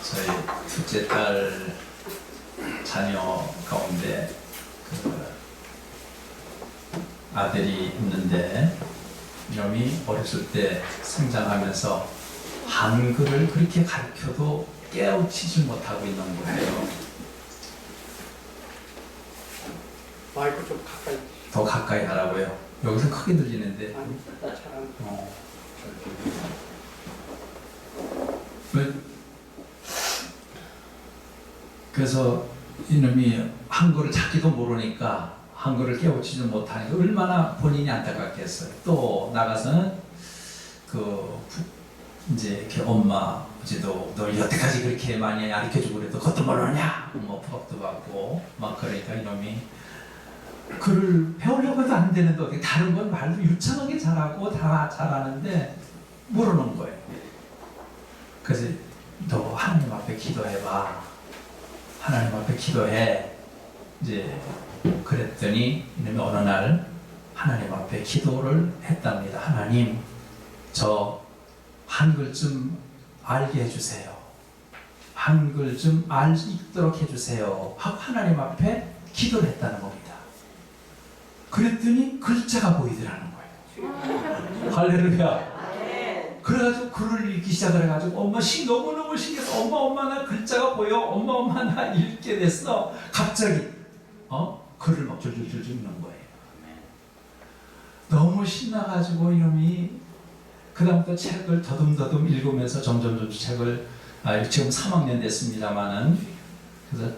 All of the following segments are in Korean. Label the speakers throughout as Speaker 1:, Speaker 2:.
Speaker 1: 저희 둘째 딸 자녀 가운데 그 아들이 있는데 이놈이 어렸을 때 성장하면서 한글을 그렇게 가르쳐도 깨우치지 못하고 있는 거예요.
Speaker 2: 마이크 좀 가까이.
Speaker 1: 더 가까이 하라고요. 여기서 크게 들리는데.
Speaker 2: 아니, 나 잘안.
Speaker 1: 그래서 이놈이 한글을 찾기도 모르니까 한글을 깨우치지 못하니까 얼마나 본인이 안타깝겠어요. 또 나가서는 이제 이렇게 엄마 아버지도 널 여태까지 그렇게 많이 가르쳐주고 그래도 그것도 모르냐 뭐 부각도 받고 막 그러니까 이놈이 글을 배우려고 해도 안 되는데 어떻게 다른 건 말도 유창하게 잘하고 다 잘하는데 모르는 거예요. 그래서 너 하나님 앞에 기도해봐. 하나님 앞에 기도해. 이제 그랬더니 이놈이 어느 날 하나님 앞에 기도를 했답니다. 하나님, 저 한글 좀 알게 해주세요. 한글 좀 읽도록 해주세요. 하고 하나님 앞에 기도를 했다는 겁니다. 그랬더니 글자가 보이더라는 거예요. 할렐루야. 그래가지고 글을 읽기 시작을 해가지고 엄마 너무너무 신기해서 엄마 나 글자가 보여. 엄마 나 읽게 됐어. 갑자기 글을 막 줄줄줄 읽는 거예요. 너무 신나가지고 이놈이 그 다음부터 책을 더듬더듬 읽으면서 점점 책을 지금 3학년 됐습니다마는 그래서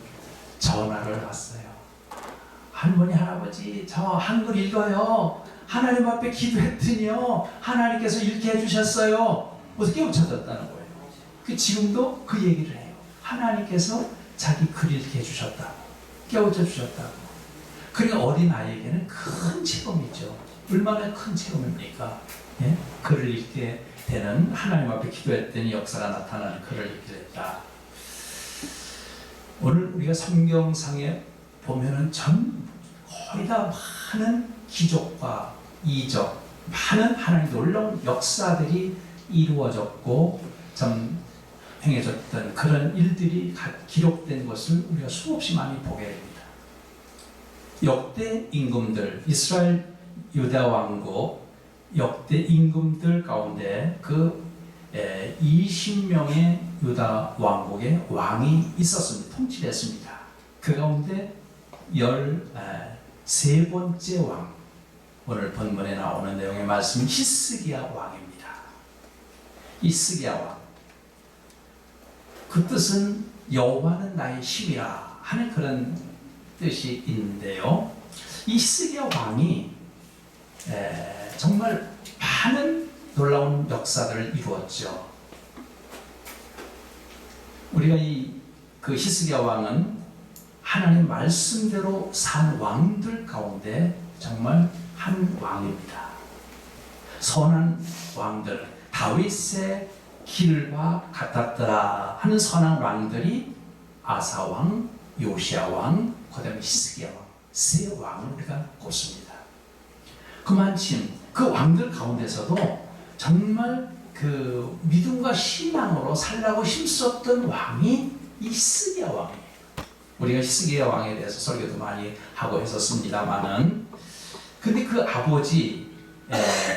Speaker 1: 전화를 왔어요. 할머니 할아버지 저 한글 읽어요. 하나님 앞에 기도했더니요 하나님께서 읽게 해주셨어요. 그래서 깨우쳐졌다는 거예요. 지금도 그 얘기를 해요. 하나님께서 자기 글 읽게 해주셨다고, 깨우쳐 주셨다고. 그러니까 어린아이에게는 큰 체험이죠. 얼마나 큰 체험입니까? 예? 글을 읽게 되는, 하나님 앞에 기도했더니 역사가 나타나는 글을 읽게 됐다. 오늘 우리가 성경상에 보면은 거의 다 많은 기적과 이적, 많은 하나님의 놀라운 역사들이 이루어졌고 행해졌던 그런 일들이 기록된 것을 우리가 수없이 많이 보게 됩니다. 역대 임금들, 이스라엘 유다 왕국 역대 임금들 가운데 20명의 유다 왕국의 왕이 있었습니다. 통치를 했습니다. 그 가운데 13번째 왕, 오늘 본문에 나오는 내용의 말씀 히스기야 왕입니다. 히스기야 왕. 그 뜻은 여호와는 나의 힘이라 하는 그런 뜻이 있는데요. 이 히스기야 왕이 정말 많은 놀라운 역사들을 이루었죠. 우리가 그 히스기야 왕은 하나님 말씀대로 산 왕들 가운데 정말 한 왕입니다. 선한 왕들, 다윗의 길과 같았더라 하는 선한 왕들이 아사 왕, 요시야 왕, 그 다음에 히스기야 왕, 세 왕을 우리가 꼽습니다. 그만큼 그 왕들 가운데서도 정말 그 믿음과 신앙으로 살라고 힘썼던 왕이 이 히스기야 왕이에요. 우리가 히스기야 왕에 대해서 설교도 많이 하고 했었습니다만은, 근데 그 아버지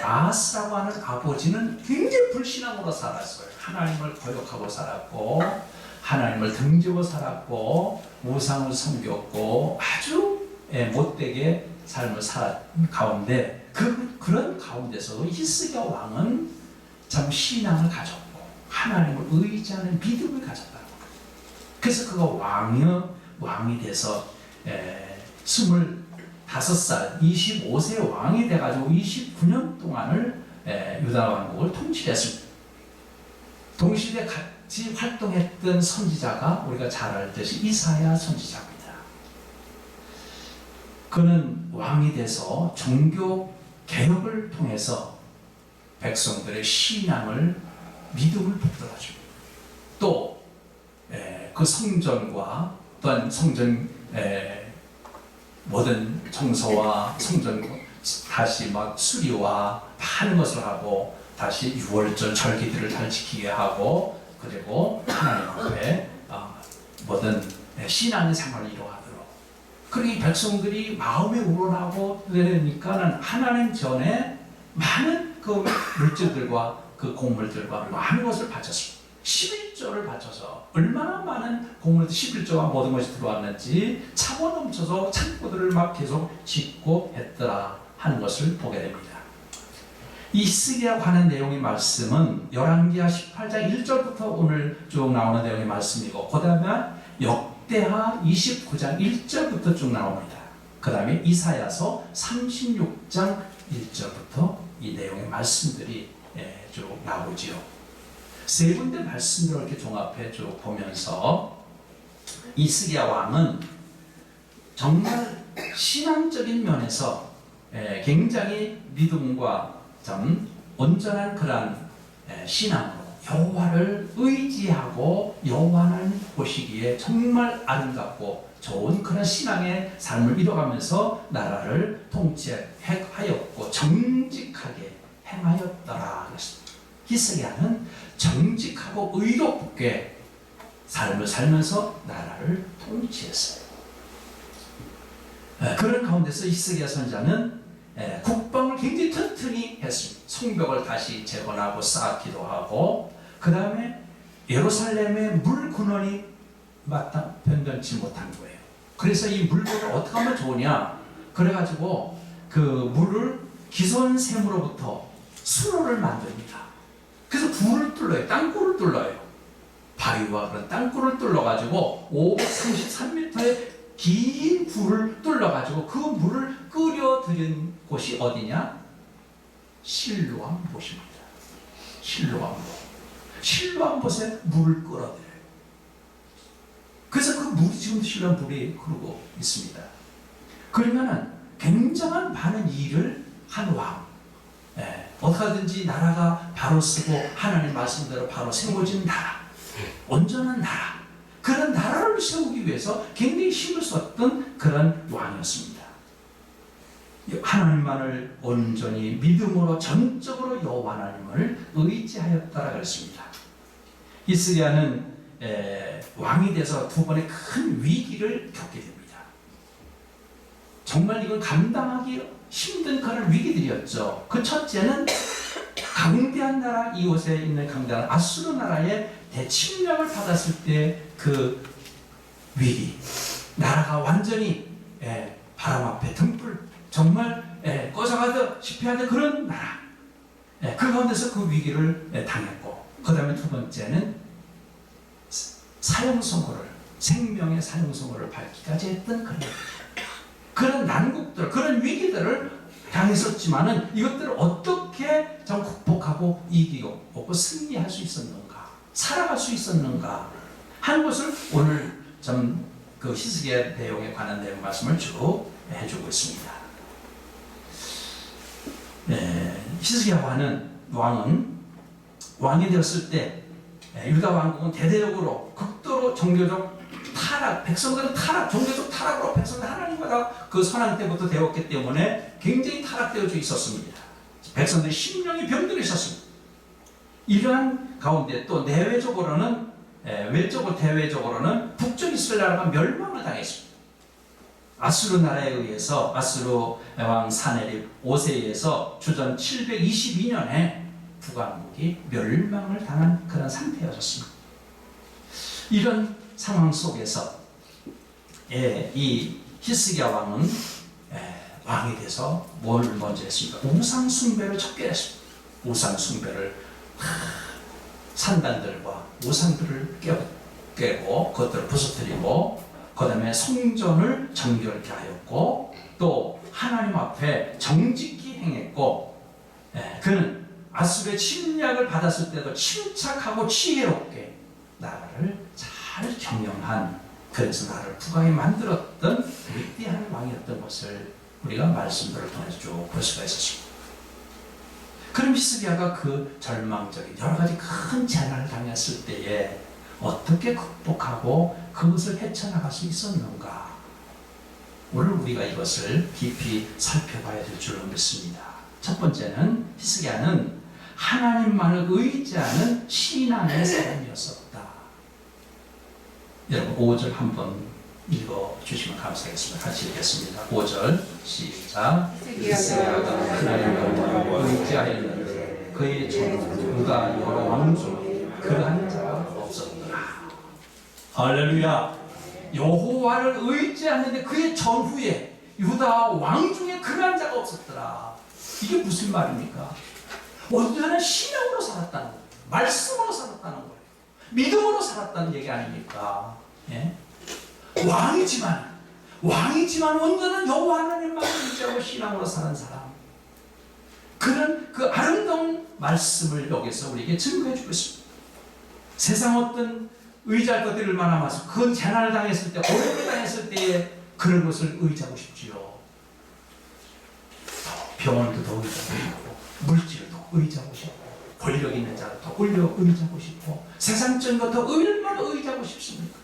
Speaker 1: 아하스라고 하는 아버지는 굉장히 불신앙으로 살았어요. 하나님을 거역하고 살았고, 하나님을 등지고 살았고, 우상을 섬겼고, 아주 못되게 삶을 살았 가운데 그런 가운데서도 히스기야 왕은 참 신앙을 가졌고 하나님을 의지하는 믿음을 가졌다는 거예요. 그래서 그가 왕이 돼서 25살, 25세 왕이 돼가지고 29년 동안을 유다 왕국을 통치했습니다. 동시대 같이 활동했던 선지자가 우리가 잘 알듯이 이사야 선지자입니다. 그는 왕이 돼서 종교 개혁을 통해서 백성들의 신앙을, 믿음을 북돋아줍니다. 또 그 성전과 또한 성전 모든 청소와 성전 다시 막 수리와 많은 것을 하고 다시 6월절 절기들을 잘 지키게 하고 그리고 하나님 앞에 모든 신앙의 생활을 이루어가도록. 그리고 이 백성들이 마음에 우러나고 그러니까는 하나님 전에 많은 그 물질들과 그 곡물들과 많은 것을 바쳤습니다. 11조를 바쳐서 얼마나 많은 곡물들 11조와 모든 것이 들어왔는지 차고 넘쳐서 창고들을 막 계속 짓고 했더라 하는 것을 보게 됩니다. 이 히스기야 관한 내용의 말씀은 열왕기하 18장 1절부터 오늘 쭉 나오는 내용의 말씀이고, 그 다음에 역대하 29장 1절부터 쭉 나옵니다. 그 다음에 이사야서 36장 1절부터 이 내용의 말씀들이 쭉 나오지요. 세 군데 말씀들을 이렇게 종합해 쭉 보면서 히스기야 왕은 정말 신앙적인 면에서 굉장히 믿음과 좀 온전한 그런 신앙으로 여호와를 의지하고 여호와를 보시기에 정말 아름답고 좋은 그런 신앙의 삶을 이뤄가면서 나라를 통치하였고 정직하게 행하였더라 그랬습니다. 히스기야는 정직하고 의롭게 삶을 살면서 나라를 통치했어요. 그런 가운데서 히스기야 선지자는 국방을 굉장히 튼튼히 했습니다. 성벽을 다시 재건하고 쌓기도 하고, 그 다음에 예루살렘의 물 근원이 변변치 못한 거예요. 그래서 이 물을 어떻게 하면 좋으냐, 그래가지고 그 물을 기손샘으로부터 수로를 만듭니다. 그래서 굴을 뚫어요. 땅굴을 뚫어요. 바위와 그런 땅굴을 뚫어가지고 533m의 긴 굴을 뚫어가지고 그 물을 끓여들인 곳이 어디냐? 실로암 못입니다. 실로암 못. 실로암 못에 물을 끌어들여요. 그래서 그 물이 지금 실로암 물이 흐르고 있습니다. 그러면은 굉장한 많은 일을 한 왕. 어떻게 하든지 나라가 바로 쓰고 하나님 말씀대로 바로 세워진 나라, 온전한 나라, 그런 나라를 세우기 위해서 굉장히 힘을 썼던 그런 왕이었습니다. 하나님만을 온전히 믿음으로 전적으로 여호와 하나님을 의지하였다라 그랬습니다. 히스기야는 왕이 돼서 두 번의 큰 위기를 겪게 됩니다. 정말 이건 감당하기 힘든 그런 위기들이었죠. 그 첫째는 강대한 나라, 이곳에 있는 강대한 아수르 나라의 대침략을 받았을 때 그 위기, 나라가 완전히 바람 앞에 등불, 정말 꺼져가듯 하는 그런 나라, 그 가운데서 그 위기를 당했고, 그 다음에 두 번째는 사형선고를, 생명의 사형선고를 받기까지 했던 그런 난국들, 그런 위기들을 당했었지만은 이것들을 어떻게 좀 극복하고 이기고 승리할 수 있었는가, 살아갈 수 있었는가 하는 것을 오늘 좀 그 히스기야 내용에 관한 내용 말씀을 쭉 해주고 있습니다. 히스기야 왕은 왕이 되었을 때 유다 왕국은 대대적으로 극도로 종교적 타락, 백성들은 타락, 종교적 타락으로 백성들 하나님과 그 선한 때부터 되었기 때문에 굉장히 타락되어져 있었습니다. 백성들이 심령이 병들어 있었습니다. 이러한 가운데 또 내외적으로는 외적으로 대외적으로는 북쪽 이스라엘 나라가 멸망을 당했습니다. 아수르 나라에 의해서 아수르 왕 사네립 5세에서 주전 722년에 북왕국이 멸망을 당한 그런 상태였습니다. 이런 상황 속에서 이 히스기야 왕은 왕이 돼서 뭘 먼저 했습니까? 우상 숭배를 척게 했습니다. 우상 숭배를 산단들과 우상들을 깨고 그것들을 부서뜨리고, 그 다음에 성전을 정결케 하였고, 또 하나님 앞에 정직히 행했고, 그는 아수르의 침략을 받았을 때도 침착하고 지혜롭게 나라를 잘 경영한, 그래서 나라를 부강히 만들었던 위대한 왕이었던 것을 우리가 말씀들을 통해서 쭉 볼 수가 있었습니다. 그럼 히스기야가 그 절망적인 여러 가지 큰 재난을 당했을 때에 어떻게 극복하고 그것을 헤쳐나갈 수 있었는가? 오늘 우리가 이것을 깊이 살펴봐야 될 줄로 믿습니다. 첫 번째는 히스기야는 하나님만을 의지하는 신앙의 사람이었었다. 여러분 5절 한번 읽어주시면 감사하겠습니다. 같이 읽겠습니다. 5절 시작. 히스기야가 하나님을 의지하였는데 그의 종 유다 여러 왕 중 그러한 자가 없었더라. 할렐루야. 여호와를 의지하는데 그의 전후에 유다 왕 중에 그러한 자가 없었더라. 이게 무슨 말입니까? 온전한 신앙으로 살았다는 거예요. 말씀으로 살았다는 거예요. 믿음으로 살았다는 얘기 아닙니까? 예? 왕이지만 온전한 여호와 하나님만 의지하고 신앙으로 사는 사람, 그는 그 아름다운 말씀을 여기서 우리에게 증거해 주고 있습니다. 세상 어떤 의지할 것들이 얼마나 많아서 그건 재난을 당했을 때, 어려움을 당했을 때에 그런 것을 의지하고 싶지요. 병원도 더 의지하고 싶고, 물질도 의지하고 싶고, 권력 있는 자를 더 의지하고 싶고, 세상적인 것 더 얼마나 의지하고 싶습니까?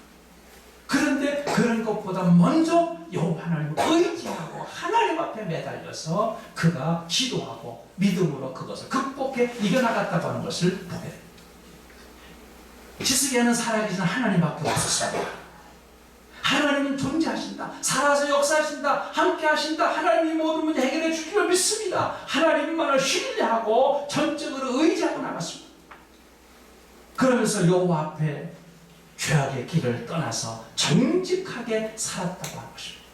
Speaker 1: 그런데 그런 것보다 먼저 여호와 하나님을 의지하고 하나님 앞에 매달려서 그가 기도하고 믿음으로 그것을 극복해 이겨나갔다고 하는 것을 보게 됩니다. 히스기야는 살아계신 하나님밖에 없었습니다. 하나님은 존재하신다, 살아서 역사하신다, 함께 하신다, 하나님이 모든 문제 해결해 주기를 믿습니다. 하나님만을 신뢰하고 전적으로 의지하고 나갔습니다. 그러면서 여호와 앞에 죄악의 길을 떠나서 정직하게 살았다고 하는 것입니다.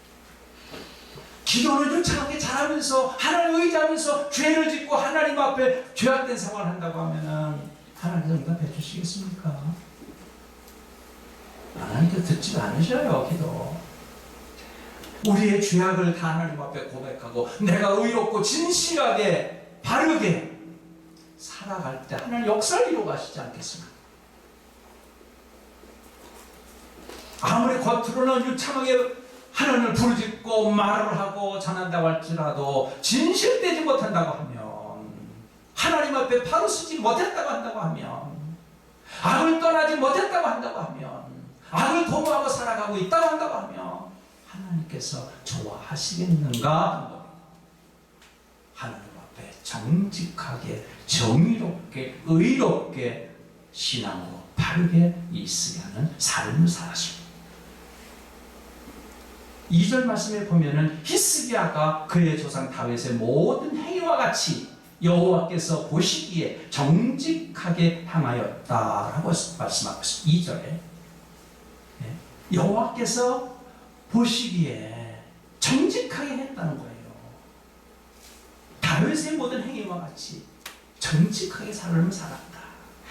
Speaker 1: 기도를 유창하게 잘하면서 하나님 의지하면서 죄를 짓고 하나님 앞에 죄악된 생활을 한다고 하면은 하나님 응답해 주시겠습니까? 하나님께서 듣지 않으셔요. 기도. 우리의 죄악을 다 하나님 앞에 고백하고 내가 의롭고 진실하게 바르게 살아갈 때 하나님 역사를 이루어가시지 않겠습니까? 아무리 겉으로는 유창하게 하나님을 부르짖고 말을 하고 전한다고 할지라도 진실되지 못한다고 하면, 하나님 앞에 바로 서지 못했다고 한다고 하면, 악을 떠나지 못했다고 한다고 하면, 악을 도모하고 살아가고 있다고 한다고 하면 하나님께서 좋아하시겠는가? 하나님 앞에 정직하게 정의롭게 의롭게 신앙으로 바르게 있어야 하는 삶을 살았습니다. 2절 말씀에 보면은 히스기야가 그의 조상 다윗의 모든 행위와 같이 여호와께서 보시기에 정직하게 행하였다라고 말씀하고 있습니다. 2절에 여호와께서 보시기에 정직하게 했다는 거예요. 다윗의 모든 행위와 같이 정직하게 삶을 살았다.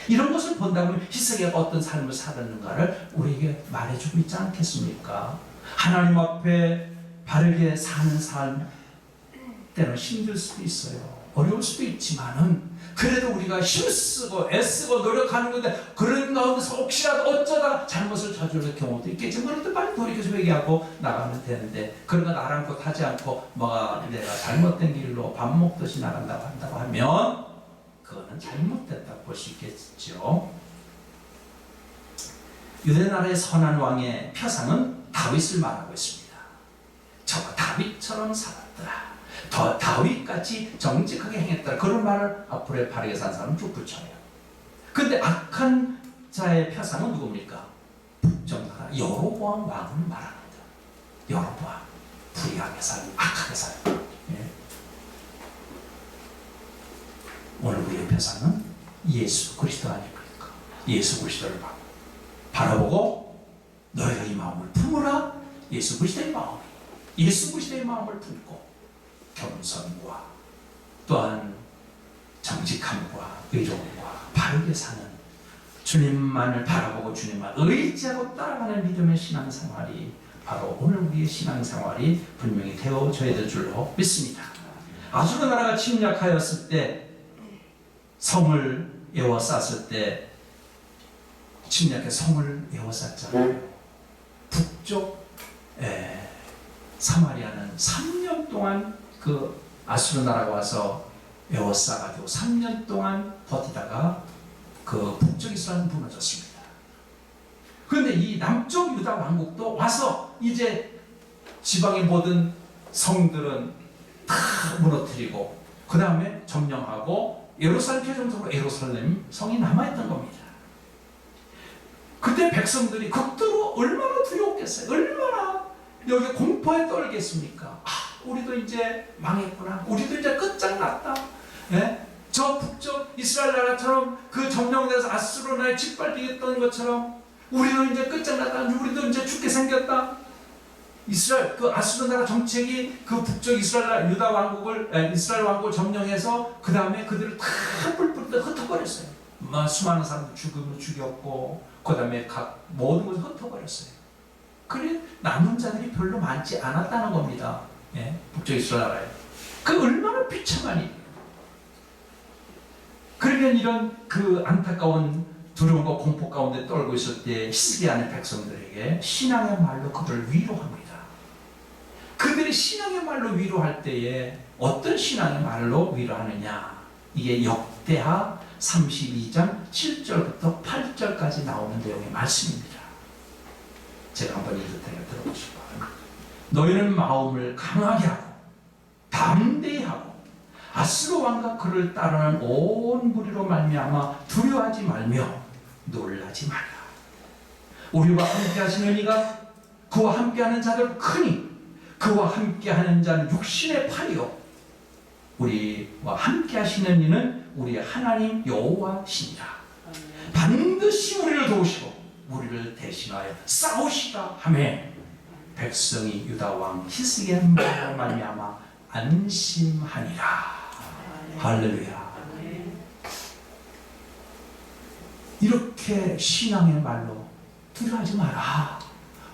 Speaker 1: 이런 것을 본다면 히스기야가 어떤 삶을 살았는가를 우리에게 말해주고 있지 않겠습니까? 하나님 앞에 바르게 사는 삶, 때는 힘들 수도 있어요. 어려울 수도 있지만은 그래도 우리가 힘쓰고 애쓰고 노력하는 건데, 그런 가운데서 혹시라도 어쩌다가 잘못을 저지를 경우도 있겠지만 그래도 빨리 돌이켜서 회개하고 나가면 되는데, 그런 건 아랑곳 하지 않고 뭐가 내가 잘못된 길로 밥 먹듯이 나간다고 한다고 하면 그거는 잘못됐다고 볼 수 있겠죠. 유대나라의 선한 왕의 표상은 다윗을 말하고 있습니다. 저 다윗처럼 살았더라, 더 다윗같이 정직하게 행했더라, 그런 말을 앞으로 바르게 산 사람은 쭉 붙여요. 근데 악한 자의 표상은 누굽니까? 북정나라 여로보암 왕을 말합니다. 여로보암 불의하게 살고 악하게 살고. 예. 오늘 우리의 표상은 예수 그리스도 아닙니까? 예수 그리스도를 바라보고 너희가 이 마음을 품으라. 예수 그리스도의 마음, 예수 그리스도의 마음을 품고 겸손과 또한 정직함과 의로움과 바르게 사는, 주님만을 바라보고 주님만 의지하고 따라가는 믿음의 신앙생활이 바로 오늘 우리의 신앙생활이 분명히 되어져야 될 줄로 믿습니다. 아수르 나라가 침략하였을 때, 성을 에워쌌을 때, 침략해 성을 에워쌌잖아요. 북쪽 사마리아는 3년 동안 그 아수르 나라가 와서 에워싸가지고 3년 동안 버티다가 그 북쪽 이스라엘은 무너졌습니다. 그런데 이 남쪽 유다 왕국도 와서 이제 지방의 모든 성들은 다 무너뜨리고 그 다음에 점령하고 예루살렘 최종적으로 예루살렘 성이 남아있던 겁니다. 그때 백성들이 극도로 얼마나 두려웠겠어요. 얼마나 여기 공포에 떨겠습니까? 우리도 이제 망했구나. 우리도 이제 끝장났다. 예? 저 북쪽 이스라엘 나라처럼 그 점령돼서 아수르 나라에 짓밟히겠던 것처럼 우리도 이제 끝장났다. 우리도 이제 죽게 생겼다. 이스라엘 그 아수르 나라 정책이 그 북쪽 이스라엘 나라 유다 왕국을 이스라엘 왕국을 점령해서 그 다음에 그들을 다 뿔뿔 흩어버렸어요. 수많은 사람들 죽였고 그 다음에 각 모든 것을 흩어버렸어요. 그래 남은 자들이 별로 많지 않았다는 겁니다. 예? 북쪽 이스라엘 나라에. 그 얼마나 비참한 일이에요. 그러면 이런 그 안타까운 두려움과 공포 가운데 떨고 있을 때 히스기야는 백성들에게 신앙의 말로 그들을 위로합니다. 그들이 신앙의 말로 위로할 때에 어떤 신앙의 말로 위로하느냐? 이게 역대하 32장 7절부터 8절까지 나오는 내용의 말씀입니다. 제가 한번 읽을 테니까 들어보시고. 너희는 마음을 강하게 하고 담대히 하고 아수르 왕과 그를 따르는 온 무리로 말미암아 두려워하지 말며 놀라지 마라. 우리와 함께 하시는 이가 그와 함께하는 자들 크니 그와 함께하는 자는 육신의 팔이요 우리와 함께하시는 이는 우리의 하나님 여호와시니라. 반드시 우리를 도우시고 우리를 대신하여 싸우시라 하매 백성이 유다 왕 히스기야의 말로 말미암아 안심하니라. 할렐루야. 이렇게 신앙의 말로 두려워하지 마라.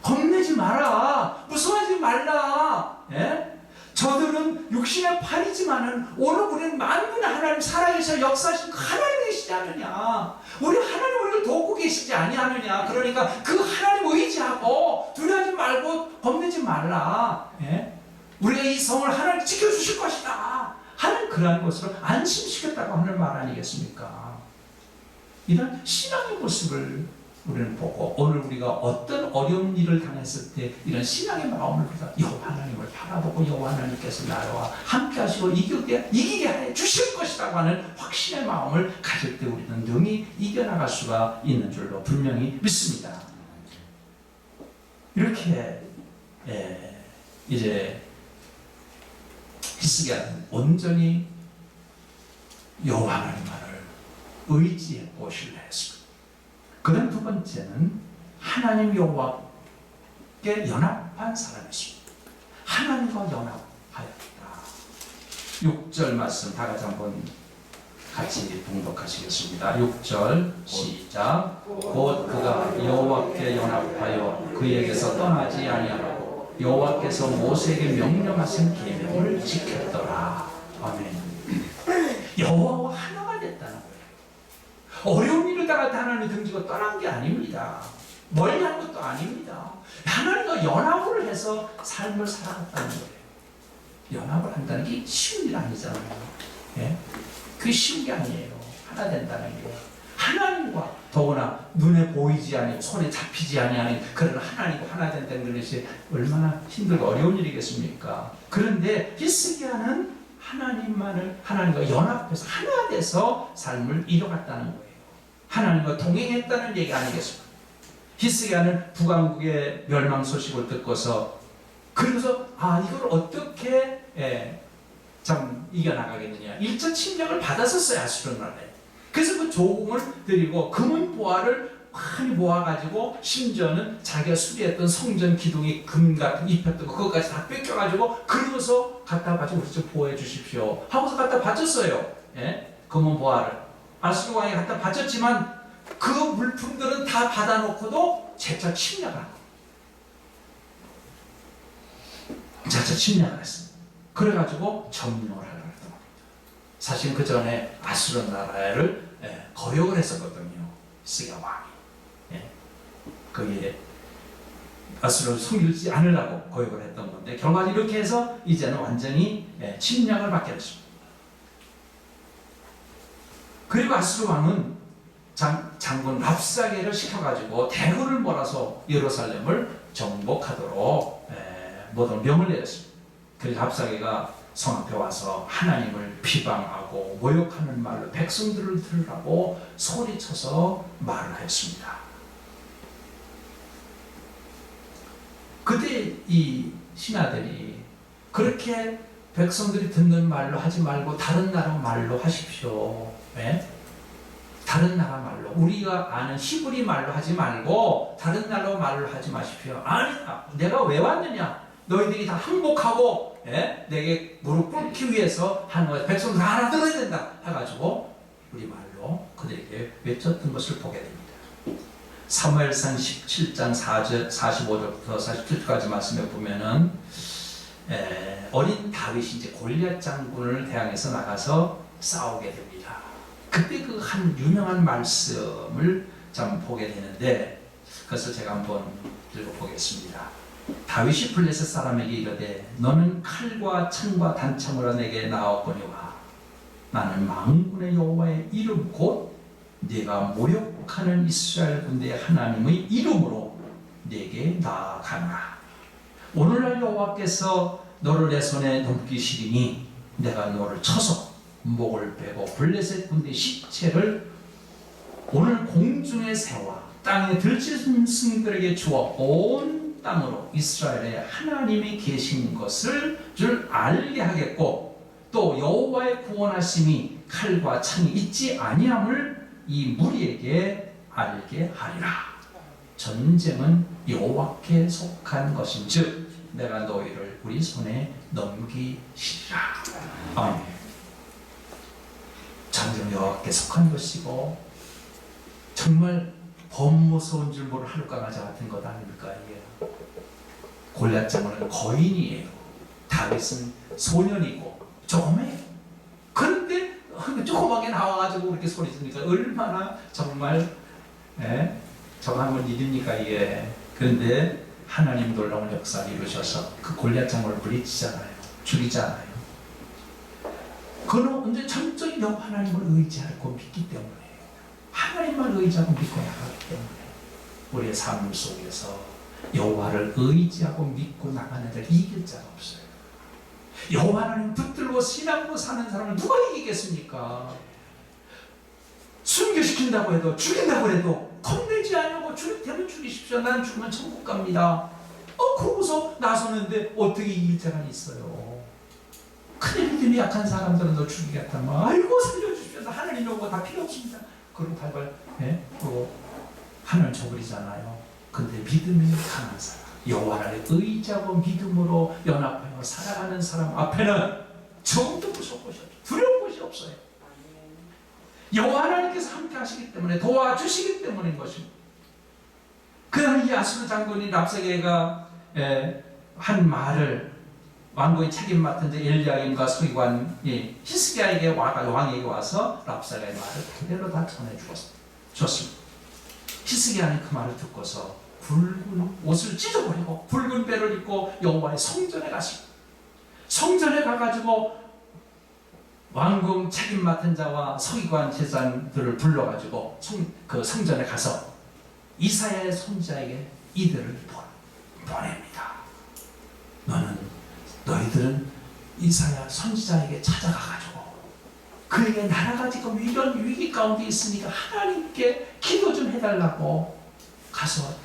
Speaker 1: 겁내지 마라. 무서워하지 말라. 예? 저들은 육신의 팔이지만은 오늘 우리는 만군의 하나님 살아계셔 역사하신 그 하나님 계시지 않느냐. 우리 하나님 우리를 돕고 계시지 아니하느냐. 그러니까 그 하나님 의지하고 두려워하지 말고 겁내지 말라. 예? 우리가 이 성을 하나님 지켜주실 것이다. 하나님 그러한 것으로 안심시켰다고 하는 말 아니겠습니까? 이런 신앙의 모습을 우리는 보고 오늘 우리가 어떤 어려운 일을 당했을 때 이런 신앙의 마음을 우리가 여호와 하나님을 바라보고 여호와 하나님께서 나와 함께 하시고 이기게 해 주실 것이라고 하는 확신의 마음을 가질 때 우리는 능히 이겨나갈 수가 있는 줄로 분명히 믿습니다. 이렇게 이제 히스기야는 온전히 여호와 하나님만을 의지했고 신뢰했습니다. 그런 두 번째는 하나님 여호와께 연합한 사람이었습니다. 하나님과 연합하였다. 6절 말씀 다 같이 한번 같이 봉독하시겠습니다. 6절 시작. 곧 그가 여호와께 연합하여 그에게서 떠나지 아니하고 여호와께서 모세에게 명령하신 계명을 지켰더라. 아멘. 여호와와 하나가 됐다는 거예요. 어려운 일을 당할 때 하나님의 등지고 떠난 게 아닙니다. 멀리한 것도 아닙니다. 하나님과 연합을 해서 삶을 살아갔다는 거예요. 연합을 한다는 게 쉬운 일 아니잖아요. 예? 그게 쉬운 게 아니에요. 하나 된다는 게. 하나님과 더구나 눈에 보이지 아니고 손에 잡히지 아니하는 그런 하나님과 하나 된다는 것이 얼마나 힘들고 어려운 일이겠습니까? 그런데 히스기야는 하나님과 연합해서 하나 돼서 삶을 이뤄갔다는 거예요. 하나님과 동행했다는 얘기 아니겠습니까? 히스기야는 북왕국의 멸망 소식을 듣고서 그래서 이걸 어떻게 참 이겨나가겠느냐. 1차 침략을 받았었어요. 아수르 나라에. 그래서 그 조공을 드리고 금은 보화를 많이 모아가지고 심지어는 자기가 수리했던 성전 기둥이 금 같은 입혔던 거 그것까지 다 뺏겨가지고 그러고서 갖다 바쳐 우리 좀 보호해 주십시오 하고서 갖다 바쳤어요. 예? 금은 보화를 아수르 왕이 갖다 바쳤지만 그 물품들은 다 받아놓고도 재차 침략을 한 거예요. 재차 침략을 했어요. 그래가지고 점령을 하려고 했던 겁니다. 사실 그 전에 아수르 나라를 거역을 했었거든요. 히스기야 왕이. 거기에 아수르를 속이지 않으려고 거역을 했던 건데 결과는 이렇게 해서 이제는 완전히 침략을 받게 됐습니다. 그리고 아수르 왕은 장군 랍사게를 시켜가지고 대군을 몰아서 예루살렘을 정복하도록 모든 명을 내렸습니다. 그래서 랍사게가 성 앞에 와서 하나님을 비방하고 모욕하는 말로 백성들을 들으라고 소리쳐서 말을 했습니다. 그때 이 신하들이 그렇게 백성들이 듣는 말로 하지 말고 다른 나라 말로 하십시오. 왜? 다른 나라 말로, 우리가 아는 히브리 말로 하지 말고 다른 나라 말로 하지 마십시오. 아니, 내가 왜 왔느냐? 너희들이 다 항복하고 내게 무릎 꿇기 위해서 하는 거야. 백성들 다 알아들어야 된다 해가지고 우리 말로 그들에게 외쳤던 것을 보게 됩니다. 사무엘상 17장 45절부터 47절까지 말씀해 보면은 어린 다윗이 이제 골리앗 장군을 대항해서 나가서 싸우게 됩니다. 그때 그 한 유명한 말씀을 좀 보게 되는데, 그래서 제가 한번 읽어보겠습니다. 다윗이 블레셋 사람에게 이르되 너는 칼과 창과 단창으로 내게 나왔거니와 나는 만군의 여호와의 이름 곧 네가 모욕하는 이스라엘 군대의 하나님의 이름으로 네게 나아가노라. 오늘날 여호와께서 너를 내 손에 넘기시리니 내가 너를 쳐서 목을 베고 블레셋 군대 시체를 오늘 공중에 세워 땅에 들짐승들에게 주어 온 땅으로 이스라엘에 하나님이 계신 것을 줄 알게 하겠고, 또 여호와의 구원하심이 칼과 창이 있지 아니함을 이 무리에게 알게 하리라. 전쟁은 여호와께 속한 것인즉 내가 너희를 우리 손에 넘기시리라. 아멘. 전쟁은 여호와께 속한 것이고 정말 범무서운 줄 모를 하룻강 가자 같은 것 아닙니까? 이게 골리앗 장군은 거인이에요. 다윗은 소년이고 조그매요. 그런데 조그맣게 나와가지고 그렇게 소리 지르니까 얼마나 정말 저거 하면 일입니까 이게. 그런데 하나님 놀라운 역사를 이루셔서 그 골리앗 장군을 물리치잖아요. 죽이잖아요. 그는 언제 전적인 여호와 하나님을 의지하고 믿기 때문에, 하나님만 의지하고 믿고 나가기 때문에 우리의 삶 속에서 여호와를 의지하고 믿고 나가는 자를 이길 자가 없어요. 여호와 하나님 붙들고 신앙으로 사는 사람을 누가 이기겠습니까? 순교시킨다고 해도, 죽인다고 해도 겁내지 않으고 되면 죽이십시오. 나는 죽으면 천국 갑니다. 그러고서 나서는데 어떻게 이길 자가 있어요? 큰일 믿음이 약한 사람들은 너 죽이겠다면 아이고 살려주십시오. 하나님 여호와 다 필요 없습니다. 그리고 발발 하늘 줘버리잖아요. 근데 믿음이 강한 사람, 여호와를 의지하고 믿음으로 연합하여 살아가는 사람 앞에는 정도 무서울 것이 없어요. 두려울 것이 없어요. 여호와 하나님께서 함께 하시기 때문에, 도와주시기 때문인 것입니다. 그날 이 아수르 장군이 랍사게가 한 말을 왕국의 책임 맡은 엘리야김과 서기관이 히스기야에게 왕에게 와서 랍사게의 말을 그대로 다 전해 주었습니다. 히스기야는 그 말을 듣고서 붉은 옷을 찢어버리고 붉은 배를 입고 여호와의 성전에 갔습니다. 성전에 가가지고 왕궁 책임 맡은 자와 서기관 제사장들을 불러가지고 그 성전에 가서 이사야의 손자에게 이들을 보냅니다. 너희들은 이사야 선지자에게 찾아가가지고 그에게 나라가 지금 이런 위기 가운데 있으니까 하나님께 기도 좀 해달라고 가서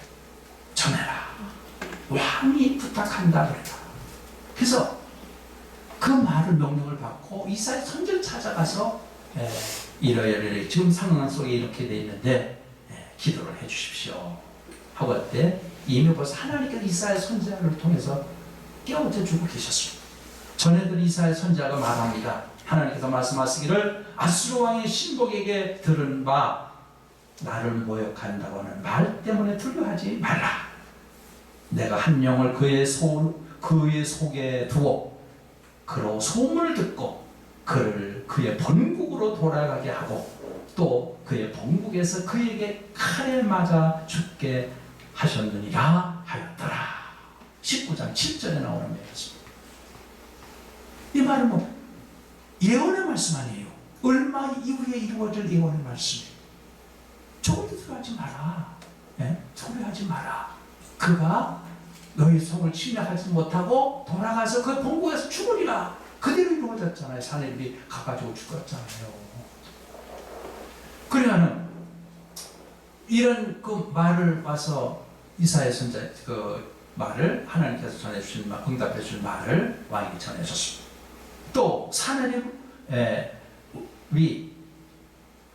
Speaker 1: 전해라. 왕이 부탁한다 그랬다. 그래서 그 말을 명령을 받고 이사야 선지를 찾아가서 이러이러 지금 상황 속에 이렇게 돼 있는데 기도를 해주십시오 하고 할 때 이미 벌써 하나님께서 이사야 선지자를 통해서 깨우쳐주고 계셨습니다. 전에들 이사야 선지자가 말합니다. 하나님께서 말씀하시기를 아수르 왕의 신복에게 들은 바 나를 모욕한다고 하는 말 때문에 두려워하지 말라. 내가 한 영을 그의 속에 두어 그로 소문을 듣고 그를 그의 본국으로 돌아가게 하고 또 그의 본국에서 그에게 칼에 맞아 죽게 하셨느니라 하였더라. 19장 7절에 나오는 말씀입니다. 이 말은 예언의 말씀 아니에요. 얼마 이후에 이루어질 예언의 말씀이에요. 조금도 두려워하지 마라. 두려워하지 마라. 그가 너희 성을 침략하지 못하고 돌아가서 그 본국에서 죽으리라. 그대로 이루어졌잖아요. 사내립이 가가지고 죽었잖아요. 그러면은 이런 그 말을 봐서 이사야 선자 그 말을 하나님께서 전해주신 말, 응답해 주신 말을 왕에게 전해줬습니다. 또 사내립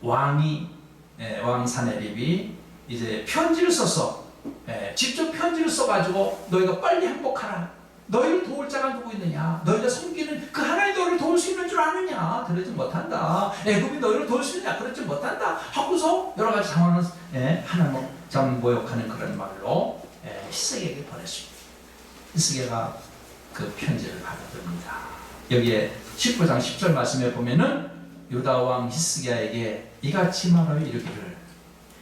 Speaker 1: 왕 사내립이 이제 편지를 써서 직접 편지를 써가지고 너희가 빨리 행복하라. 너희를 도울 자가 누구 있느냐? 너희가 섬기는 그 하나님 너희를 도울 수 있는 줄 아느냐? 그러지 못한다. 애굽이 너희를 도울 수 있느냐? 그러지 못한다. 하고서 여러 가지 상황을 하나님 참 모욕하는 그런 말로 히스기야에게 보냈습니다. 히스기야가 그 편지를 받아듭니다. 여기에 19장 10절 말씀에 보면은 유다 왕 히스기야에게 이같이 말하여 이르기를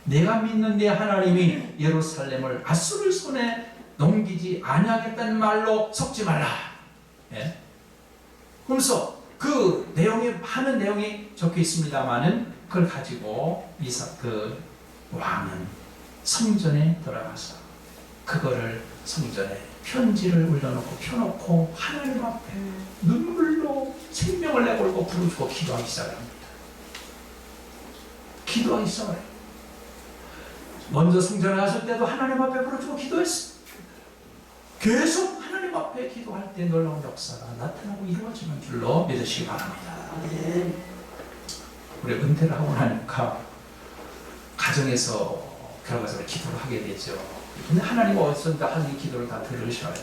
Speaker 1: 내가 믿는 내 하나님이 예루살렘을 아수르 손에 넘기지 아니하겠다는 말로 속지 말라. 예? 그러면서 그 내용이 많은 내용이 적혀 있습니다만은 그걸 가지고 그 왕은 성전에 들어가서 그거를 성전에 편지를 올려놓고 펴놓고 하나님 앞에 눈물로 생명을 내걸고 부르짖고 기도하기 시작합니다. 기도하기 시작해요. 먼저 성전에 갔을 때도 하나님 앞에 부르짖고 기도했어. 계속 하나님 앞에 기도할 때 놀라운 역사가 나타나고 이루어지는 줄로 믿으시기 바랍니다. 우리 은퇴를 하고 나니까 가정에서 결과적으로 기도를 하게 되죠. 근데 하나님 어디서 하나님 기도를 다 들으셔요.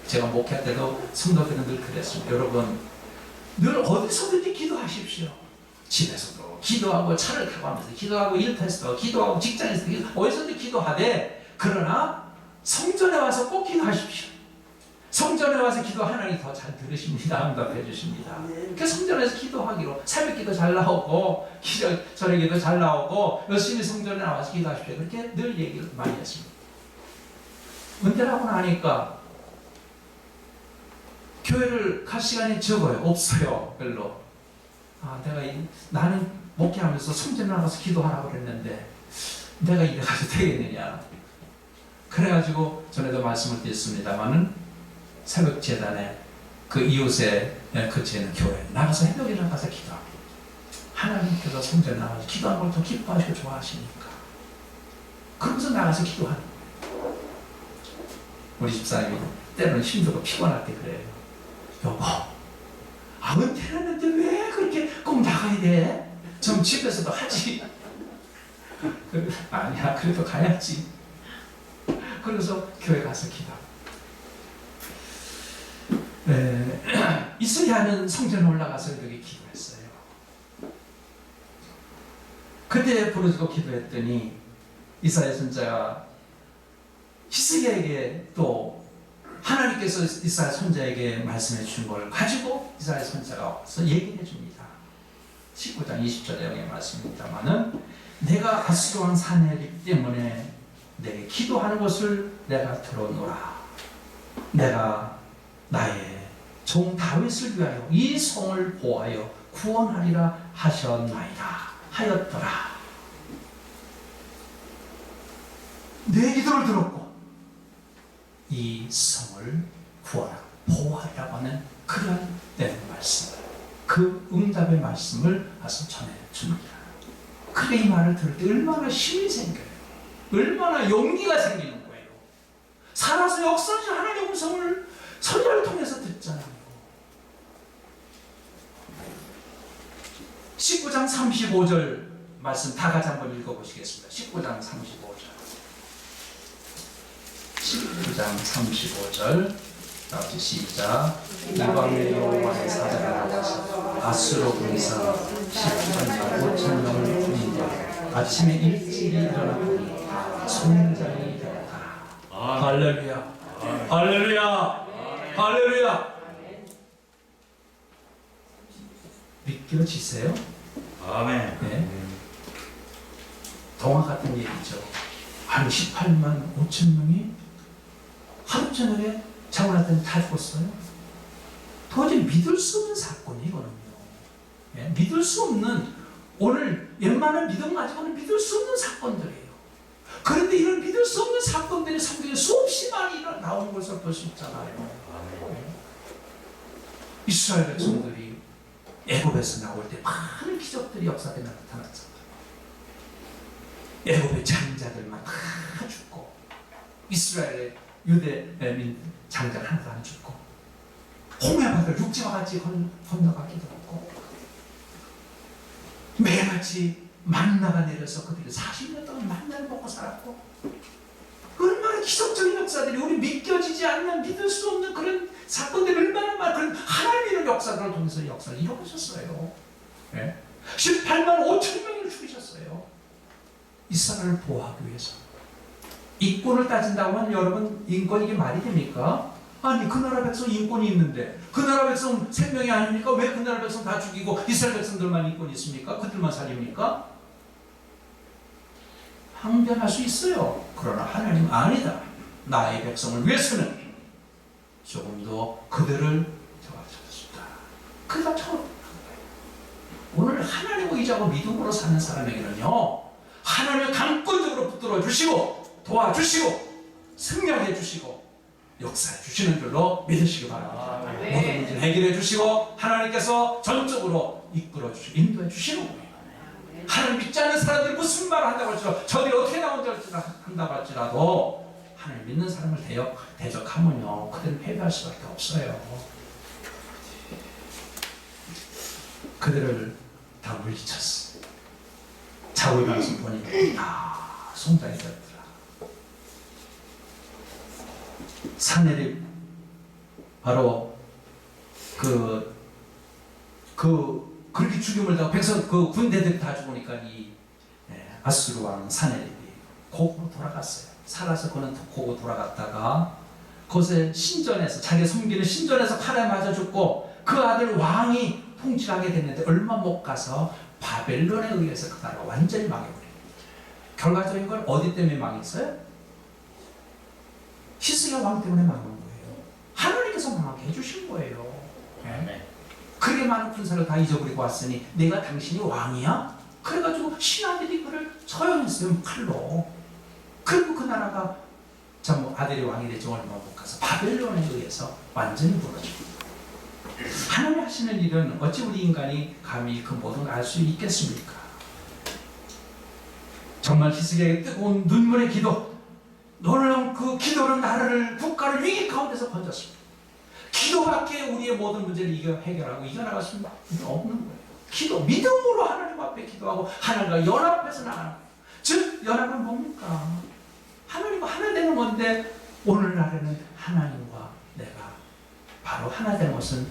Speaker 1: 제가 목회할 때도 성도들은 늘 그랬습니다. 여러분 늘 어디서든지 기도하십시오. 집에서도 기도하고 차를 타고 하면서 기도하고 일터에서도 기도하고 직장에서도 어디서든지 기도하되 그러나 성전에 와서 꼭 기도하십시오. 성전에 와서 기도 하나님 더 잘 들으십니다. 응답해 주십니다. 그 성전에서 기도하기로 새벽 기도 잘 나오고 저녁 기도 잘 나오고 열심히 성전에 나와서 기도하십시오. 그렇게 늘 얘기를 많이 했습니다. 은퇴를 하고 나니까 교회를 갈 시간이 적어요. 없어요. 별로. 나는 목회하면서 성전에 나가서 기도하라고 그랬는데 내가 이래가지고 되겠느냐. 그래가지고 전에도 말씀을 드렸습니다만은 새벽 재단에 그 이웃에 그치에 있는 교회에 나가서 새벽에 나가서 기도합니다. 하나님께서 성전에 나가서 기도하는 걸 더 기뻐하시고 좋아하시니까 그러면서 나가서 기도하는 거예요. 우리 집사님이 때로는 힘들고 피곤할 때 그래요. 여보, 은퇴를 했는데 왜 그렇게 꼭 나가야 돼? 좀 집에서도 하지. 아니야, 그래도 가야지. 그래서 교회 가서 기도합니다. 이스라엘은 성전에 올라가서 이렇게 기도했어요. 그때 부르짖고 기도했더니 이사야 선자가 히스기야에게 또 하나님께서 이사야 선자에게 말씀해 주신 걸 가지고 이사야 선자가 와서 얘기해 줍니다. 19장 20절 내용의 말씀입니다만은 내가 아수르 왕 사내립 때문에 내게 기도하는 것을 내가 들어노라. 내가 나의 종 다윗을 위하여 이 성을 보호하여 구원하리라 하였더라. 내 기도를 들었고 이 성을 구원하고 보호하리라고 하는 그런 말씀을, 그 응답의 말씀을 와서 전해줍니다. 그래 이 말을 들을 때 얼마나 힘이 생겨요. 얼마나 용기가 생기는 거예요. 살아서 역사하신 하나님의 음성을 선자를 통해서 듣잖아요. 19장 35절 말씀 다 같이 한번 읽어보시겠습니다. 19장 35절 19장 35절 다같이 시작. 이방의 여호와의 사자가 나와서 아수르 군사 10만 5천 명을 죽인 아침에 일찍 일어나보니 성장이 되었다. 할렐루야, 할렐루야, 할렐루야. 믿겨지세요?
Speaker 3: 아멘.
Speaker 1: 네. 동화 같은 얘기죠. 한 18만 5천 명이 하루 저녁에 자고 났더니 다 죽었어요. 도저히 믿을 수 없는 사건이거든요. 예? 믿을 수 없는, 오늘 웬만한 믿음 가지고는 믿을 수 없는 사건들이에요. 그런데 이런 믿을 수 없는 사건들이 성경에 수없이 많이 나오는 것을 볼 수 있잖아요. 이스라엘 백성들이 애굽에서 나올 때 많은 기적들이 역사에 나타났잖아요. 애굽의 장자들만 다 죽고 이스라엘의 유대민 장자 하나도 안 죽고 홍해바다를 육지와 같이 건너가기도 하고 매일같이 만나가 내려서 그들이 40년 동안 만나를 먹고 살았고 얼마나 기적적인 역사들이 우리 믿겨지지 않는 믿을 수 없는 그런 사건들이 얼마나 많은 그런 하나님의 이런 역사들을 통해서 역사를 이루어졌어요. 네? 18만 5천 명을 죽이셨어요. 이스라엘을 보호하기 위해서. 인권을 따진다고 하면 여러분 인권 이게 말이 됩니까? 아니 그 나라 백성 인권이 있는데 그 나라 백성 생명이 아닙니까? 왜 그 나라 백성 다 죽이고 이스라엘 백성들만 인권이 있습니까? 그들만 살립니까? 항변할 수 있어요. 그러나 하나님은 아니다. 나의 백성을 위해서는 조금 더 그들을 도와줬다. 그가 처음 오늘 하나님을 의지하고 믿음으로 사는 사람에게는요 하나님을 강권적으로 붙들어 주시고 도와주시고 승리하게 해주시고 역사해 주시는 줄로 믿으시기 바랍니다. 모든 문제를 해결해 주시고 하나님께서 전적으로 이끌어 주시고 인도해 주시는 거예요. 하나님 믿지 않는 사람들이 무슨 말을 한다고 할지라도 저들이 어떻게 한다고 할지라도 하나님 믿는 사람을 대적하면요 그들은 패배할 수밖에 없어요. 그들을 다 물리쳤어. 자고 일어나서 보니까 송장이 되었더라. 사내립 바로 그렇게 죽임을 당하고 백성 그 군대들이 다 죽으니까 이 아수르 왕 사내립이 고국으로 돌아갔어요. 살아서 그는 고국 돌아갔다가 그곳에 신전에서 자기가 섬기는 신전에서 칼에 맞아 죽고 그 아들 왕이 통치하게 됐는데 얼마 못 가서 바벨론에 의해서 그 나라가 완전히 망해버려요. 결과적인 건 어디 때문에 망했어요? 히스기야 왕 때문에 망한 거예요. 하나님께서 망하게 해주신 거예요. 네. 그렇게 많은 군사를 다 잊어버리고 왔으니 내가 당신이 왕이야? 그래가지고 신하들이 그를 처형했어요. 칼로. 그리고 그 나라가 전부 아들이 왕이 되지 얼마 못 가서 바벨론에 의해서 완전히 무너집니다. 하나님 하시는 일은 어찌 우리 인간이 감히 그 모든 걸 알 수 있겠습니까? 정말 히스기야의 뜨거운 눈물의 기도, 놀라운 그 기도는 나라를 국가를 위기 가운데서 건졌습니다. 기도밖에 우리의 모든 문제를 해결하고 이겨나갈 수는 없는 거예요. 기도, 믿음으로 하나님 앞에 기도하고 하나님과 연합해서 나가는 거예요. 즉 연합은 뭡니까? 하나님과 하나 되는 건데 오늘날에는 하나님과 내가 바로 하나 되는 것은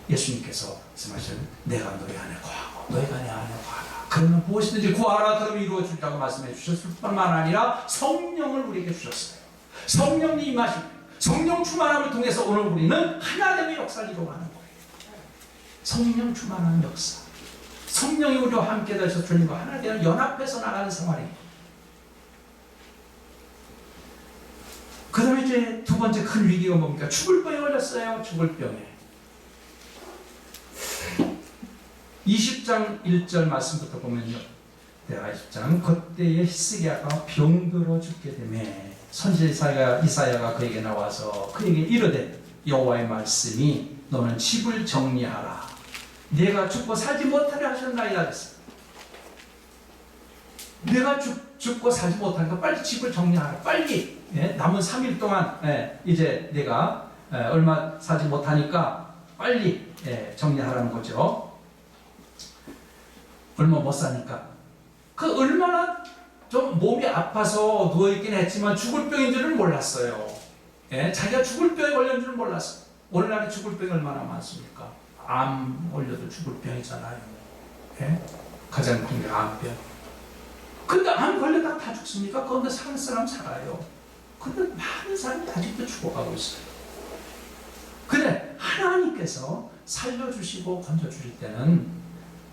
Speaker 1: 예수님께서 말씀하신 내가 너희 안에 거하고 너희가 내 안에 거하라. 그러면 무엇이든지 구하라 그러면 이루어 주리라고 말씀해 주셨을 뿐만 아니라 성령을 우리에게 주셨어요. 성령이 임하시고 성령 충만함을 통해서 오늘 우리는 하나됨의 역사를 이루어가는 거예요. 성령 충만한 역사. 성령이 우리와 함께 되셔서 주님과 하나 되어 연합해서 나가는 생활입니다. 그 다음에 이제 두 번째 큰 위기가 뭡니까? 죽을 병에 걸렸어요. 죽을 병에. 20장 1절 말씀부터 보면요. 내가 20장 그때에 히스기야가 병들어 죽게 되매 선지자 이사야가 그에게 나와서 그에게 이르되 여호와의 말씀이 너는 집을 정리하라. 내가 죽고 살지 못하려 하셨나이다 했어요. 내가 죽고 살지 못하니까 빨리 집을 정리하라. 빨리 남은 3일 동안 이제 내가 얼마 살지 못하니까 빨리 정리하라는 거죠. 얼마 못 사니까 그 얼마나 좀 몸이 아파서 누워있긴 했지만 죽을 병인 줄은 몰랐어요. 자기가 죽을 병에 걸린 줄은 몰랐어요. 오늘날에 죽을 병이 얼마나 많습니까? 암 걸려도 죽을 병이잖아요. 가장 큰 게 암병. 근데 암 걸려다 다 죽습니까? 그런데 사는 사람 살아요. 근데 많은 사람이 아직도 죽어가고 있어요. 근데 하나님께서 살려주시고 건져주실 때는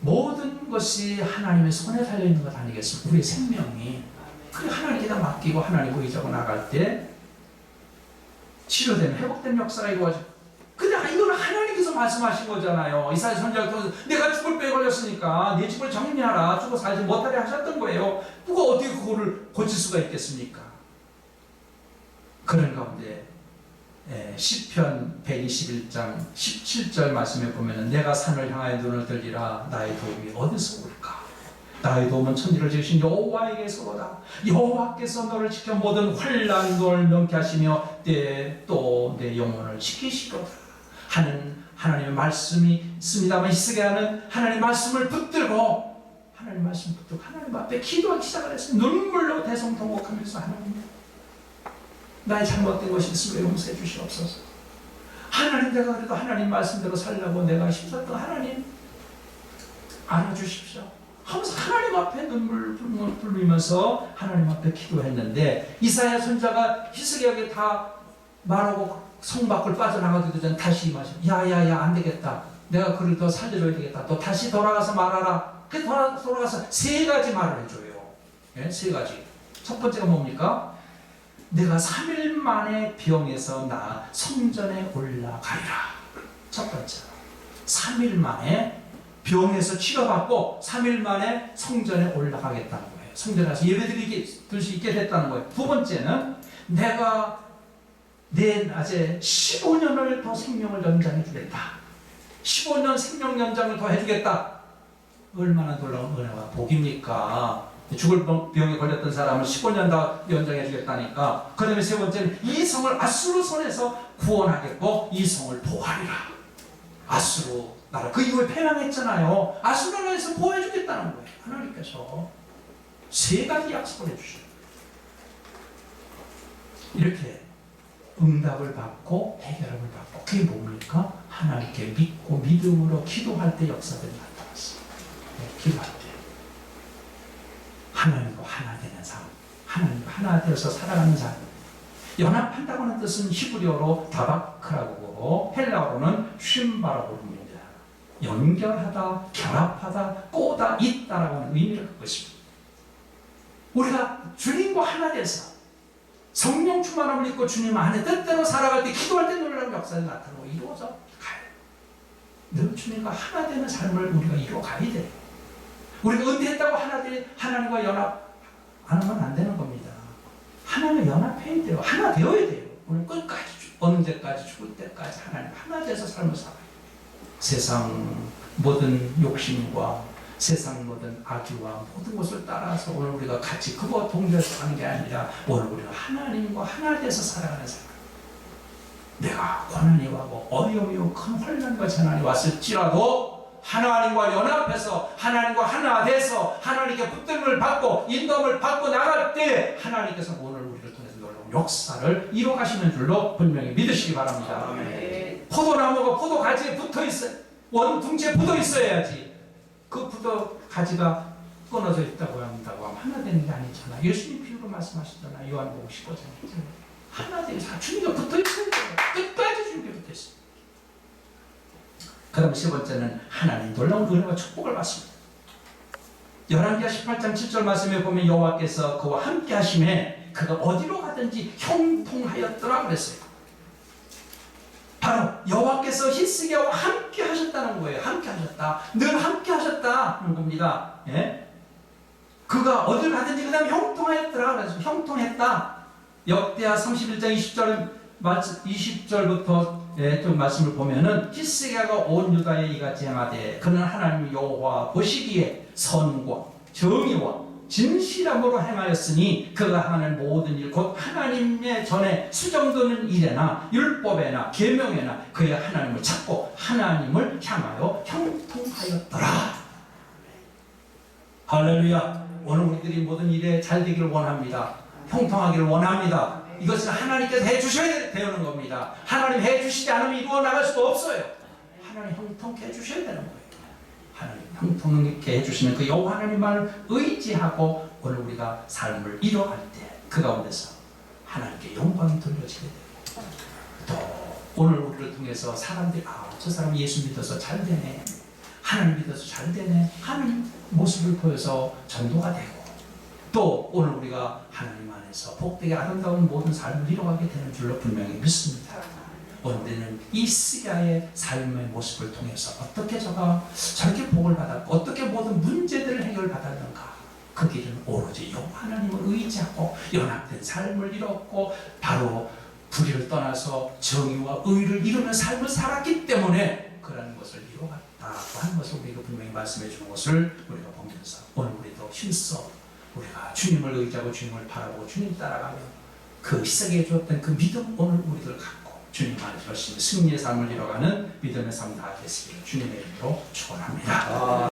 Speaker 1: 모든 것이 하나님의 손에 달려있는 것 아니겠습니까? 우리의 생명이. 그래 하나님께다 맡기고 하나님을 의지하고 나갈 때 치료되는 회복된 역사가 이루어져요. 근데 이거는 하나님께서 말씀하신 거잖아요. 이사야 선지자를 통해서 내가 죽을 병에 걸렸으니까 내 집을 정리하라. 죽어 살지 못하게 하셨던 거예요. 누가 어떻게 그거를 고칠 수가 있겠습니까? 그런 가운데 시편 121장 17절 말씀에 보면 내가 산을 향하여 눈을 들리라 나의 도움이 어디서 올까? 나의 도움은 천지를 지으신 여호와에게서로다. 여호와께서 너를 지켜 모든 환난 너를 명케 하시며 또 내 영혼을 지키시로다 하는 하나님의 말씀이 있습니다만 히스기야는 하나님의 말씀을 붙들고 하나님 앞에 기도하기 시작을 했어요. 눈물로 대성통곡하면서 하나님 나의 잘못된 것이 있으면 용서해 주시옵소서. 하나님 내가 그래도 하나님 말씀대로 살려고 내가 힘썼던 하나님 알아주십시오 하면서 하나님 앞에 눈물 불면서 하나님 앞에 기도했는데 이사야 선지자가 히스기야에게 다 말하고 성 밖을 빠져나가기도 전에 다시 야야야 안 되겠다. 내가 그를 더 살려줘야 되겠다. 또 다시 돌아가서 말하라. 그 돌아가서 세 가지 말을 해줘요. 네? 세 가지. 첫 번째가 뭡니까? 내가 3일 만에 병에서 나 성전에 올라가리라. 첫 번째 3일 만에 병에서 치료받고 3일 만에 성전에 올라가겠다는 거예요. 성전에 가서 예배드릴 수 있게 됐다는 거예요. 두 번째는 내가 내 낮에 15년을 더 생명을 연장해 주겠다. 15년 생명 연장을 더 해주겠다. 얼마나 놀라운 은혜와 복입니까? 죽을 병에 걸렸던 사람을 15년 더 연장해 주겠다니까. 그 다음에 세 번째는 이 성을 아수르 손에서 구원하겠고 이 성을 보호하리라. 아수르 나라 그 이후에 패망했잖아요. 아수르 나라에서 보호해 주겠다는 거예요. 하나님께서 세 가지 약속을 해주셔요. 이렇게 응답을 받고 해결함을 받고 그게 뭡니까? 하나님께 믿고 믿음으로 기도할 때 역사들이 나타났어요. 네, 기도할 때 하나님과 하나 되는 삶, 하나님과 하나 되어서 살아가는 삶. 연합한다고 하는 뜻은 히브리어로 다바크라고 부르고 헬라어로는 쉼바라고 부릅니다. 연결하다, 결합하다, 꼬다, 있다라고 하는 의미를 갖고 있습니다. 우리가 주님과 하나 돼서 성령 충만함을 입고 주님 안에 뜻대로 살아갈 때 기도할 때 놀라운 역사가 나타나고 이루어져 가요. 늘 주님과 하나 되는 삶을 우리가 이루어 가야 돼요. 우리가 은퇴했다고 하나님과 연합 안 하면 안 되는 겁니다. 하나님과 연합해야 돼요. 하나 되어야 돼요. 오늘 끝까지 언제까지 죽을 때까지 하나님 하나 돼서 삶을 살아요. 세상 모든 욕심과 세상 모든 악의와 모든 것을 따라서 오늘 우리가 같이 그거 동조해서 사는 게 아니라 오늘 우리가 하나님과 하나 돼서 살아가는 삶. 내가 고난이 와고 어려움이 오고 큰 혼란과 재난이 왔을지라도 하나님과 연합해서 하나님과 하나 돼서 하나님께 붙들림을 받고 인도함을 받고 나갈 때 하나님께서 오늘 우리를 통해서 놀라운 역사를 이루어가시는 줄로 분명히 믿으시기 바랍니다.
Speaker 2: 아멘.
Speaker 1: 포도나무가 포도가지에 붙어있어요. 원둥지에 붙어있어야지. 그 가지가 끊어져 있다고 한다고 하면 하나 되는 게 아니잖아. 예수님 비유로 말씀하시잖아. 요한복음 15장에 하나 되어서 주님과 붙어있어야 돼요. 끝까지 주님께 붙어있어요. 그럼 세 번째는 하나님 놀라운 은혜와 축복을 받습니다. 열왕기하 18장 7절 말씀에 보면 여호와께서 그와 함께 하심에 그가 어디로 가든지 형통하였더라 그랬어요. 바로 여호와께서 히스기야와 함께 하셨다는 거예요. 함께 하셨다. 늘 함께 하셨다는 겁니다. 예? 그가 어딜 가든지 그 다음에 형통하였더라 그래서 형통했다. 역대하 31장 20절부터 좀 말씀을 보면은 히스기야가 온 유다에 이같이 행하되 그는 하나님 여호와 보시기에 선과 정의와 진실함으로 행하였으니 그가 하는 모든 일 곧 하나님의 전에 수정되는 일에나 율법에나 계명에나 그의 하나님을 찾고 하나님을 향하여 형통하였더라. 할렐루야. 오늘 우리들이 모든 일에 잘 되기를 원합니다. 형통하기를 원합니다. 이것은 하나님께서 해주셔야 되는 겁니다. 하나님 해주시지 않으면 이루어 나갈 수가 없어요. 하나님 형통케 해주셔야 되는 거예요. 하나님 형통케 해주시는 그 여호와 하나님만을 의지하고 오늘 우리가 삶을 이루어갈 때 그 가운데서 하나님께 영광이 돌려지게 돼요. 또 오늘 우리를 통해서 사람들이 저 사람 예수 믿어서 잘 되네, 하나님 믿어서 잘 되네 하는 모습을 보여서 전도가 되고 또 오늘 우리가 하나님 안에서 복되게 아름다운 모든 삶을 이루어가게 되는 줄로 분명히 믿습니다. 오늘은 이 히스기야의 삶의 모습을 통해서 어떻게 저렇게 복을 받았고 어떻게 모든 문제들을 해결받았는가. 그 길은 오로지 여호와 하나님을 의지하고 연합된 삶을 이뤘고 바로 불의를 떠나서 정의와 의를 이루는 삶을 살았기 때문에 그러는 것을 이루어갔다고 하는 것을 우리가 분명히 말씀해 주는 것을 우리가 보면서 오늘 우리도 힘써 우리가 주님을 의지하고 주님을 바라보고 주님 따라가며 그 시작해 주었던 그 믿음 오늘 우리들 갖고 주님 안에 열심히 승리의 삶을 이뤄가는 믿음의 삶 다 되시기를 주님의 이름으로 축원합니다.